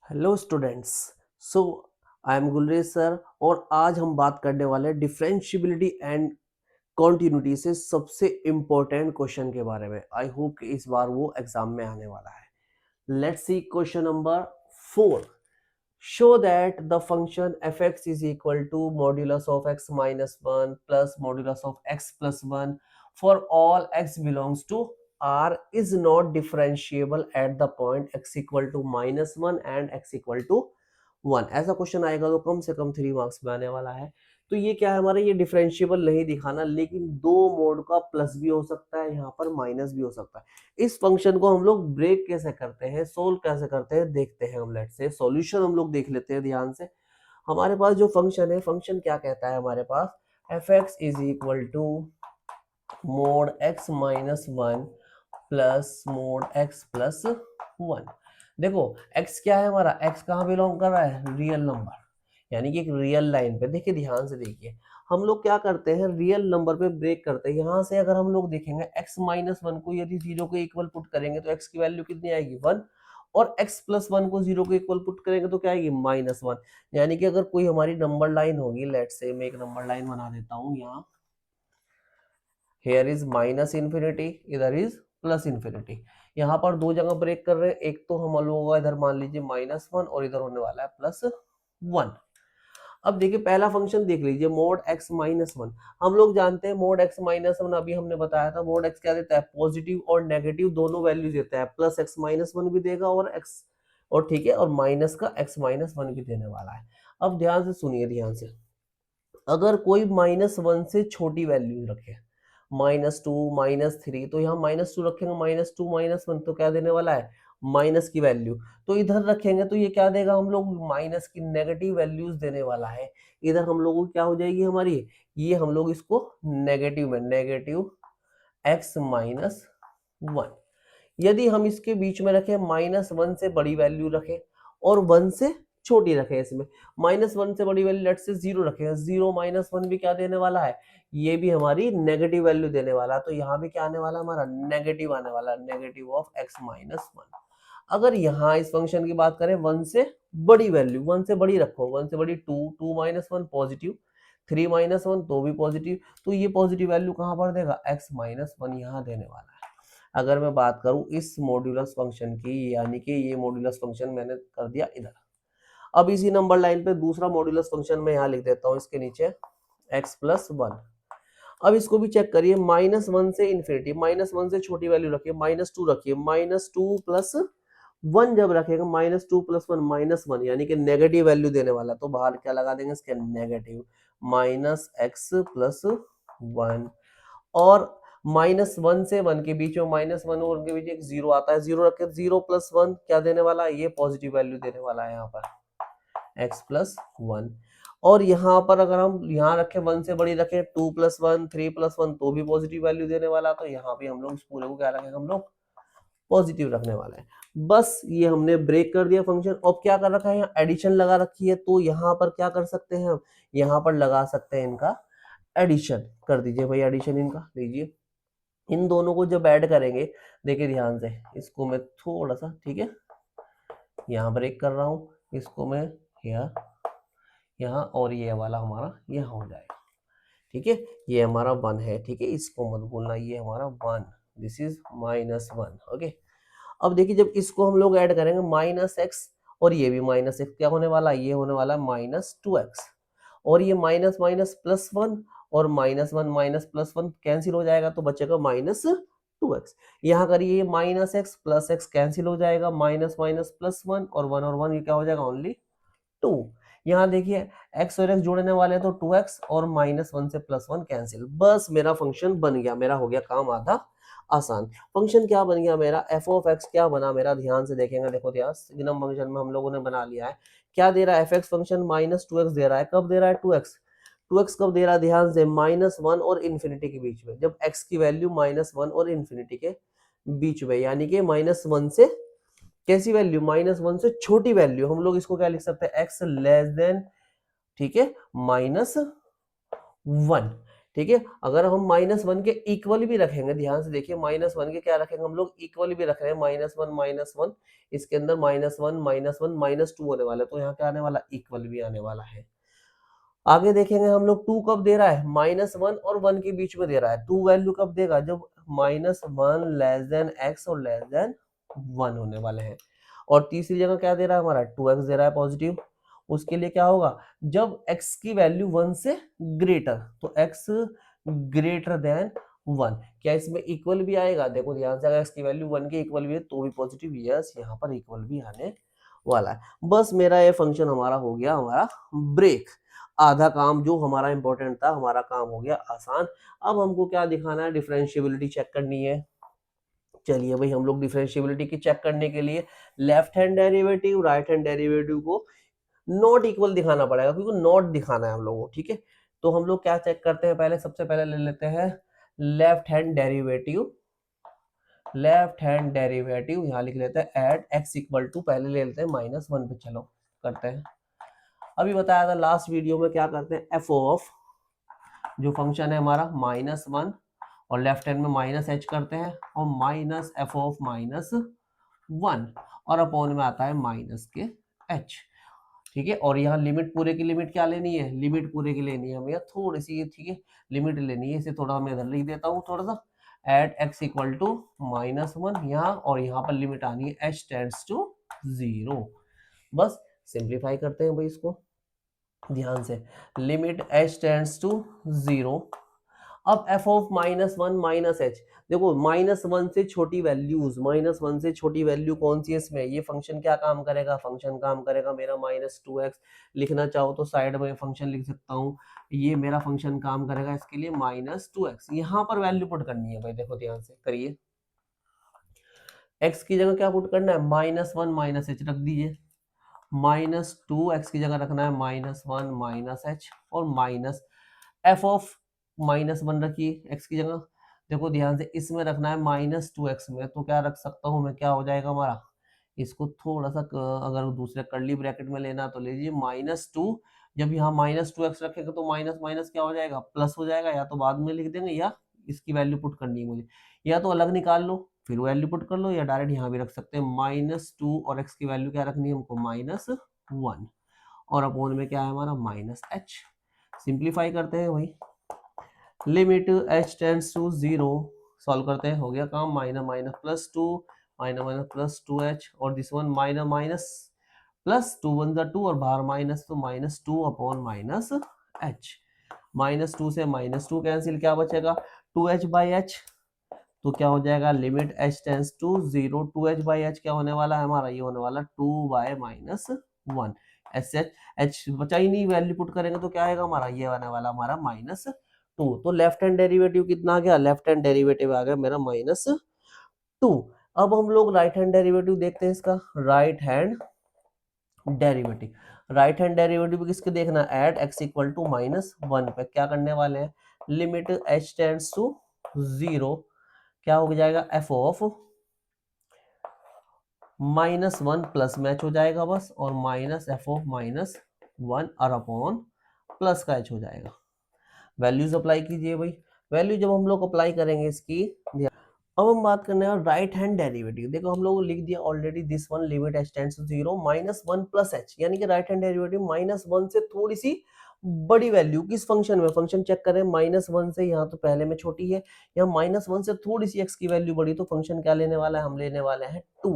Hello students. So I am Gulrez sir और आज हम बात करने वाले हैं डिफरेंशिएबिलिटी एंड कॉन्टिन्यूटी से सबसे इम्पोर्टेंट क्वेश्चन के बारे में। आई होप कि इस बार वो एग्जाम में आने वाला है। Let's see question number 4। Show that the function fx is equal to modulus of x minus 1 plus modulus of x plus 1 for all x belongs to R is not differentiable at the point x equal to minus 1 and x equal to 1। ऐसा question आएगा तो कम से कम 3 marks में आने वाला है। तो ये क्या है हमारा, ये डिफरेंशिएबल नहीं दिखाना, लेकिन दो मोड का प्लस भी हो सकता है, यहाँ पर माइनस भी हो सकता है। इस फंक्शन को हम लोग ब्रेक कैसे करते हैं, सोल्व कैसे करते हैं, देखते हैं। हम लेट से सॉल्यूशन हम लोग देख लेते हैं ध्यान से। हमारे पास जो फंक्शन है, फंक्शन क्या कहता है हमारे पास, F X is equal to mod X minus 1 plus mod X plus 1। देखो x क्या है हमारा, x कहाँ बिलोंग कर रहा है, रियल नंबर, यानी कि एक रियल लाइन पे। देखिए ध्यान से देखिए, हम लोग क्या करते हैं, रियल नंबर पे ब्रेक करते हैं। यहाँ से अगर हम लोग देखेंगे x माइनस 1 को यदि 0 के इक्वल पुट करेंगे तो x की वैल्यू कितनी आएगी, 1। और x प्लस 1 को 0 के इक्वल पुट करेंगे तो क्या आएगी, माइनस 1। यानी कि अगर कोई हमारी नंबर लाइन होगी, लेट से मैं एक नंबर लाइन बना देता हूँ यहाँ, हेयर इज माइनस इन्फिनिटी, इधर इज प्लस इन्फिनिटी। यहाँ पर दो जगह ब्रेक कर रहे हैं, एक तो हम लोगों का इधर मान लीजिए माइनस 1 और इधर होने वाला है प्लस 1। अब देखिए पहला फंक्शन देख लीजिए, मोड एक्स माइनस 1। हम लोग जानते हैं मोड एक्स माइनस 1, अभी हमने बताया था मोड एक्स क्या देता है, पॉजिटिव और नेगेटिव दोनों वैल्यू देता है। प्लस एक्स माइनस 1 भी देगा और एक्स, और ठीक है, और माइनस का एक्स माइनस 1 भी देने वाला है। अब ध्यान से सुनिए, ध्यान से, अगर कोई माइनस 1 से छोटी वैल्यू रखे, -2 -3, तो यहाँ -2 रखेंगे, -2 -1 तो क्या देने वाला है, माइनस की वैल्यू। तो इधर रखेंगे तो ये क्या देगा, हम लोग माइनस की नेगेटिव वैल्यूज देने वाला है। इधर हम लोगों की क्या हो जाएगी हमारी, ये हम लोग इसको नेगेटिव में, नेगेटिव x माइनस 1। यदि हम इसके बीच में रखें, -1 से बड़ी वैल्यू रखें और 1 से छोटी रखें, इसमें -1 से बड़ी वैल्यू लेट से 0 रखें, 0 -1 भी क्या देने वाला है, ये भी हमारी नेगेटिव वैल्यू देने वाला है। तो यहाँ भी क्या आने वाला है हमारा, नेगेटिव आने वाला है, नेगेटिव ऑफ x माइनस 1। अगर यहाँ इस फंक्शन की बात करें, 1 से बड़ी वैल्यू, 1 से बड़ी रखो, 1 से बड़ी 2, 2 -1 पॉजिटिव, 3 -1 तो भी पॉजिटिव। तो ये पॉजिटिव वैल्यू कहाँ पर देगा, x माइनस 1 यहाँ देने वाला है। अगर मैं बात करूं इस मॉड्यूलस फंक्शन की, यानी कि ये मॉड्यूलस फंक्शन मैंने कर दिया इधर। अब इसी नंबर लाइन पे दूसरा मॉड्यूलस फंक्शन मैं यहाँ लिख देता हूँ इसके नीचे, x प्लस 1। अब इसको भी चेक करिए, -1 से इन्फिनिटी, -1 से छोटी वैल्यू रखिए, -2 रखिए, -2 प्लस 1 जब रखेगा, -2 प्लस 1 -1, यानी कि नेगेटिव वैल्यू देने वाला। तो बाहर क्या लगा देंगे इसके, नेगेटिव -x प्लस 1। और -1 से 1 के बीच में, -1 और उनके बीच एक 0 आता है, 0 रखे, 0 प्लस 1 क्या देने वाला है, ये पॉजिटिव वैल्यू देने वाला है यहाँ पर, x प्लस 1। और यहाँ पर अगर हम यहाँ रखें, 1 से बड़ी रखें, 2 प्लस 1, 3 प्लस 1 तो भी पॉजिटिव वैल्यू देने वाला। तो यहाँ भी हम लोग इस पूरे को क्या रखेंगे, हम लोग पॉजिटिव रखने वाला है। बस ये हमने ब्रेक कर दिया फंक्शन। अब क्या कर रखा है, यहाँ एडिशन लगा रखी है, तो यहाँ पर क्या कर सकते हैं हम, यहाँ पर लगा सकते हैं इनका एडिशन। कर दीजिए भाई एडिशन इनका, लीजिए। इन दोनों को जब ऐड करेंगे, देखिए ध्यान से, इसको मैं थोड़ा सा, ठीक है, यहाँ ब्रेक कर रहा हूँ, इसको मैं यहाँ और ये वाला हमारा यहाँ हो जाएगा, ठीक है। ये हमारा 1 है, ठीक है, इसको मत भूलना, ये हमारा 1, दिस इज -1, ओके। अब देखिए जब इसको हम लोग ऐड करेंगे, -x और ये भी -x, क्या होने वाला है, ये होने वाला है -2x। और ये माइनस माइनस प्लस 1 और -1 माइनस प्लस 1 कैंसिल हो जाएगा, तो बचेगा -2x। यहाँ करिए, -x प्लस x कैंसिल हो जाएगा, माइनस माइनस प्लस 1 और 1 ये क्या हो जाएगा, ओनली 2। यहाँ देखिए x और x जोड़ने वाले हैं तो 2x और -1 से +1 कैंसिल। बस मेरा फंक्शन बन गया, मेरा हो गया काम आधा आसान। फंक्शन क्या बन गया मेरा, f ऑफ x क्या बना मेरा, ध्यान से देखेंगे, देखो ध्यान, सिग्नम फंक्शन में हम लोगों ने बना लिया है। क्या दे रहा है, fx फंक्शन -2x दे रहा है। कब दे रहा है, 2x, 2x कब दे रहा है, ध्यान से, -1 और इन्फिनिटी के बीच में, जब x की वैल्यू -1 और इन्फिनिटी के बीच में, यानी कि -1 से कैसी वैल्यू, -1 से छोटी वैल्यू, हम लोग इसको क्या लिख सकते हैं, x लेस देन, ठीक है, -1। ठीक है। अगर हम -1 के इक्वल भी रखेंगे, ध्यान से देखिए, -1 के क्या रखेंगे हम लोग, इक्वल भी रख रहे हैं, -1, इसके अंदर -1, -2 होने वाला है, तो यहाँ क्या आने वाला, इक्वल भी आने वाला है। आगे देखेंगे हम लोग 2 कब दे रहा है, -1 और 1 के बीच में दे रहा है। 2 वैल्यू कब देगा, जब -1 लेस देन x और लेस देन 1 होने वाले हैं। और तीसरी जगह क्या दे रहा है हमारा, 2x दे रहा है पॉजिटिव। उसके लिए क्या होगा, जब x की वैल्यू 1 से ग्रेटर, तो x ग्रेटर देन 1, क्या इसमें इक्वल भी आएगा, देखो ध्यान से, अगर x की वैल्यू 1 के इक्वल भी है तो भी पॉजिटिव, यस यहाँ पर इक्वल भी आने वाला है। बस मेरा ये फंक्शन हमारा हो गया हमारा ब्रेक। आधा काम जो हमारा इंपॉर्टेंट था, हमारा काम हो गया आसान। अब हमको क्या दिखाना है, डिफरेंशिएबिलिटी चेक करनी है। चलिए भाई, हम लोग डिफरेंशिएबिलिटी की चेक करने के लिए left hand derivative right hand derivative को नॉट इक्वल दिखाना पड़ेगा, क्योंकि नॉट दिखाना है हम लोगों को, ठीक है। तो हम लोग क्या चेक करते हैं, पहले सबसे पहले ले लेते हैं left hand derivative. Left hand derivative यहाँ लिख लेते हैं एट x इक्वल टू, पहले ले लेते हैं -1 पे, चलो करते हैं। अभी बताया था लास्ट वीडियो में, क्या करते हैं, एफ ऑफ जो फंक्शन है हमारा -1 और लेफ्ट हैंड में -h करते हैं, और माइनस एफ ऑफ -1 और अपॉन में आता है माइनस के h, ठीक है। और यहाँ लिमिट, पूरे की लिमिट क्या लेनी है, लिमिट पूरे की लेनी है हमें थोड़ी सी, ठीक है, लिमिट लेनी है। इसे थोड़ा मैं इधर लिख देता हूँ थोड़ा सा, एट x इक्वल टू -1 यहाँ, और यहाँ पर लिमिट आनी है h टेंड्स टू 0। बस सिंप्लीफाई करते हैं भाई इसको, ध्यान से, लिमिट h टेंड्स टू 0। अब f ऑफ -1 -h, देखो -1 से छोटी वैल्यूज, -1 से छोटी वैल्यू कौन सी है इसमें, ये फंक्शन क्या काम करेगा, फंक्शन काम करेगा मेरा -2x। लिखना चाहो तो साइड में फंक्शन लिख सकता हूँ, ये मेरा फंक्शन काम करेगा इसके लिए -2x। यहाँ पर वैल्यू पुट करनी है भाई, देखो ध्यान से करिए, x की जगह क्या पुट करना है, -1 -h रख दीजिए, -2x की जगह रखना है -1 -h, और माइनस एफ ऑफ -1 रखिए x की जगह। देखो ध्यान से, इसमें रखना है -2x में, तो क्या रख सकता हूँ मैं, क्या हो जाएगा हमारा, इसको थोड़ा सा अगर दूसरे कर्ली ब्रैकेट में लेना तो लीजिए -2। जब यहाँ -2x रखेगा तो माइनस माइनस क्या हो जाएगा, प्लस हो जाएगा। या तो बाद में लिख देंगे, या इसकी वैल्यू पुट करनी है मुझे, या तो अलग निकाल लो फिर वैल्यू पुट कर लो, या डायरेक्ट यहाँ भी रख सकते हैं -2, और x की वैल्यू क्या रखनी है हमको, -1, और अपॉन में क्या है हमारा, -h। सिंप्लीफाई करते हैं वही, limit h tends to 0, solve करते हैं, हो गया काम, minus minus +2, minus minus +2h, और this one minus minus +2 one जा 2, और बाहर माइनस, तो -2 अपॉन -h। -2 से -2 कैंसिल, क्या बचेगा, 2h/h, तो क्या हो जाएगा, limit h tends to 0, 2h/h क्या होने वाला है हमारा, ये होने वाला 2/-1, h बचा ही नहीं, वैल्यू पुट करेंगे तो क्या आएगा हमारा, ये आने वाला हमारा -2। तो लेफ्ट हैंड डेरिवेटिव कितना आ गया, लेफ्ट हैंड डेरिवेटिव आ गया मेरा -2। अब हम लोग राइट हैंड डेरिवेटिव देखते हैं इसका, right hand derivative. Right hand derivative किसके देखना, एट x इक्वल टू -1 पे क्या करने वाले हैं, लिमिट h टेंड्स टू 0, क्या हो जाएगा, एफ ऑफ -1 प्लस मैच हो जाएगा बस, और माइनस एफ ऑफ -1 और अपॉन प्लस का h हो जाएगा। वैल्यूज अप्लाई कीजिए भाई, वैल्यू जब हम लोग अप्लाई करेंगे इसकी, अब हम बात करने हैं राइट हैंड डेरिवेटिव। देखो हम लोग लिख दिया already, this one limit h tends to 0 -1 plus h, यानी कि राइट हैंड डेरिवेटिव -1 से थोड़ी सी बड़ी वैल्यू किस फंक्शन में, फंक्शन चेक करें, -1 से यहाँ तो पहले में छोटी है, यहाँ -1 से थोड़ी सी x की वैल्यू बड़ी, तो फंक्शन क्या लेने वाला है, हम लेने वाले हैं 2,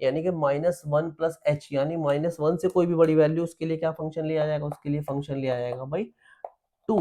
यानी कि -1 प्लस h, यानी -1 से कोई भी बड़ी वैल्यू, उसके लिए क्या फंक्शन लिया जाएगा, उसके लिए फंक्शन लिया जाएगा भाई 2।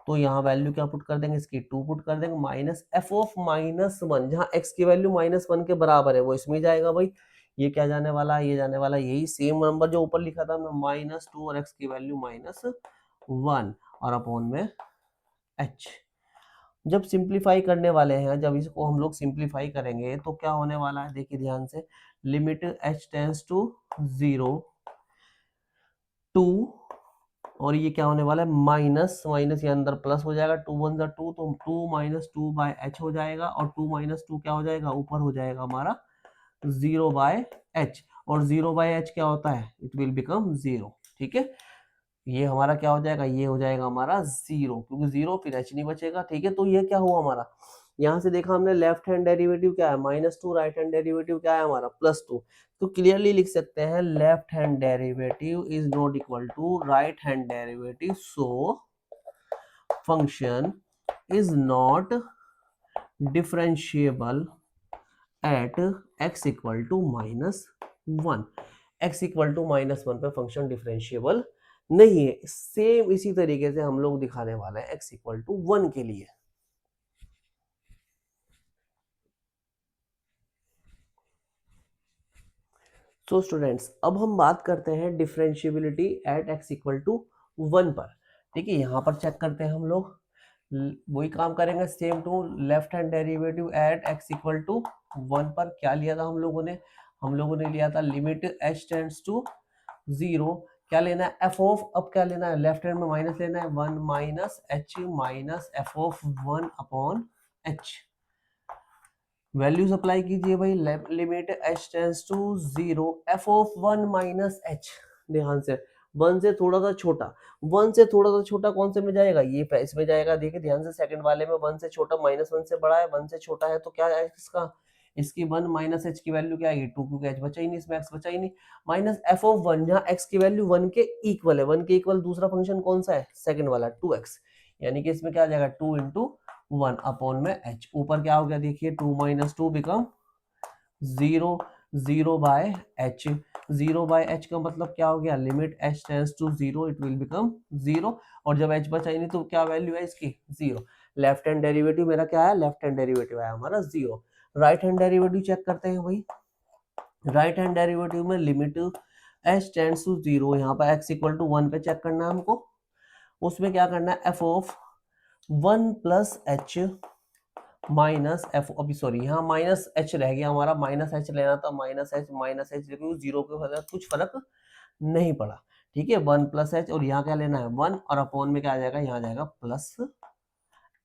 तो यहाँ वैल्यू क्या पुट कर देंगे, इसकी 2 पुट कर देंगे, माइनस एफ ऑफ -1, जहाँ x की वैल्यू -1 के बराबर है वो इसमें जाएगा भाई, ये क्या जाने वाला है, ये जाने वाला यही सेम नंबर जो ऊपर लिखा था हमने, -2 और x की वैल्यू -1, और अपॉन में h। जब सिंप्लीफाई करने वाले हैं, जब इसको हम लोग सिंप्लीफाई करेंगे तो क्या होने वाला है, देखिए ध्यान से, लिमिट h टेंड्स टू 0, 2, और ये क्या होने वाला है, माइनस माइनस, ये अंदर प्लस हो जाएगा, 2 1 2, तो 2 -2/h हो जाएगा, और 2 -2 क्या हो जाएगा, ऊपर हो जाएगा हमारा 0/h, और 0/h क्या होता है, इट विल बिकम 0, ठीक है। ये हमारा क्या हो जाएगा, ये हो जाएगा हमारा 0, क्योंकि 0 फिर h नहीं बचेगा। ठीक है, तो ये क्या हुआ हमारा, यहाँ से देखा हमने लेफ्ट हैंड डेरिवेटिव क्या है -2, राइट हैंड डेरिवेटिव क्या है हमारा +2। तो क्लियरली लिख सकते हैं left hand derivative is not equal to right hand derivative, so function is not differentiable at x equal to -1। x equal to -1 पे फंक्शन डिफरेंशिएबल नहीं है। सेम इसी तरीके से हम लोग दिखाने वाले हैं x इक्वल टू 1 के लिए। सो स्टूडेंट्स, अब हम बात करते हैं differentiability at x equal to 1 पर। ठीक है, यहाँ पर चेक करते हैं हम लोग, वही काम करेंगे same to left hand derivative at x equal to 1 पर। क्या लिया था हम लोगों ने लिया था लिमिट h टेंड्स टू 0। क्या लेना है, f ऑफ, अब क्या लेना है, लेफ्ट हैंड में माइनस लेना है, 1 minus h minus f of 1 upon h। Values apply कीजिए भाई, limit h tends to 0, f of 1 minus h। ध्यान से, 1 से थोड़ा सा छोटा, 1 से थोड़ा सा छोटा कौन से में जाएगा, ये इसमें जाएगा। देखिए ध्यान से, सेकंड वाले में 1 से छोटा -1 से बड़ा है, 1 से छोटा है, तो क्या है इसका, इसकी 1 माइनस h की वैल्यू क्या आएगी 2, क्योंकि h बचा ही नहीं, इसमें x बचा ही नहीं, माइनस f ऑफ 1, जहाँ x की वैल्यू 1 के इक्वल है। 1 के इक्वल दूसरा फंक्शन कौन सा है, सेकंड वाला 2x, यानी कि इसमें क्या आ जाएगा 2 इंटू 1 अपॉन में h। ऊपर क्या हो गया देखिए, 2 minus 2 become 0, 0 by h। 0 by h का मतलब क्या हो गया, limit h tends to 0 it will become 0, और जब h बचा ही नहीं तो क्या वैल्यू है इसकी 0। लेफ्ट हैंड डेरिवेटिव मेरा क्या है, लेफ्ट हैंड डेरिवेटिव है हमारा 0। राइट हैंड डेरिवेटिव चेक करते हैं भाई। राइट हैंड डेरिवेटिव में लिमिट h टेंड्स टू 0, यहाँ पर x इक्वल टू 1 पे चेक करना है हमको। उसमें क्या करना है, f of 1 plus h minus F, अभी सॉरी यहाँ माइनस एच रह गया हमारा, माइनस एच लेना था, माइनस एच लेकिन 0 के वजह कुछ फर्क नहीं पड़ा। ठीक है, 1 प्लस एच, और यहाँ क्या लेना है 1, और अपॉन में क्या आ जाएगा, यहाँ जाएगा प्लस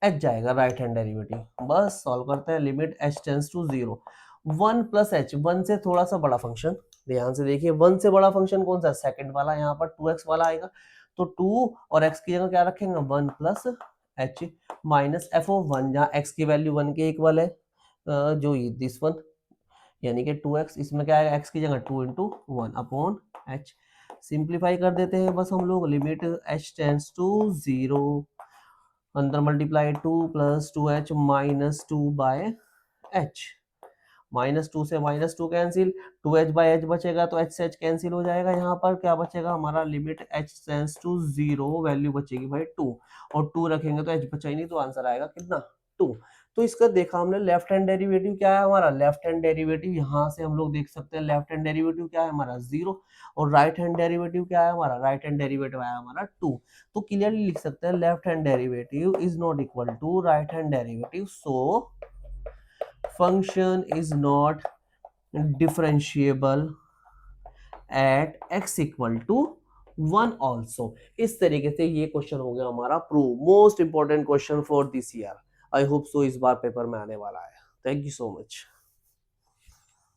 एच जाएगा, राइट हैंड डेरिवेटिव। बस सॉल्व करते हैं, limit h tends to 0, 1 plus h, 1 से थोड़ा सा बड़ा फंक्शन। ध्यान से देखिए, 1 से बड़ा फंक्शन कौन सा, सेकंड वाला, यहाँ पर 2x वाला आएगा, तो 2 और x की जगह क्या रखेंगे 1 plus H minus F of 1, जहाँ x की वैल्यू 1 के इक्वल है, जो ये दिस वन, यानी कि 2x, इसमें क्या आएगा x की जगह 2 इंटू 1 अपॉन h। सिंप्लीफाई कर देते हैं बस हम लोग, लिमिट h टेंड्स टू 0, अंदर multiply 2 plus 2h minus 2 by h, -2 से -2 कैंसिल, 2h बाय h बचेगा, तो h से h कैंसिल हो जाएगा। यहाँ पर क्या बचेगा हमारा, limit h tends to 0, value बचेगी भाई 2, और 2 रखेंगे तो h बचा ही नहीं, तो आंसर आएगा कितना 2। तो इसका देखा हमने, लेफ्ट हैंड डेरिवेटिव क्या है हमारा, लेफ्ट हैंड डेरिवेटिव यहाँ से हम लोग देख सकते हैं, लेफ्ट हैंड डेरिवेटिव क्या है हमारा 0, और राइट हैंड डेरिवेटिव क्या है हमारा, राइट हैंड डेरिवेटिव आया हमारा 2। तो क्लियरली लिख सकते हैं left hand derivative is not equal to right hand derivative, so function is not differentiable at x equal to 1 also। इस तरीके से ये क्वेश्चन हो गया हमारा prove, most important question for this year. I hope so इस बार paper में आने वाला है। Thank you so much.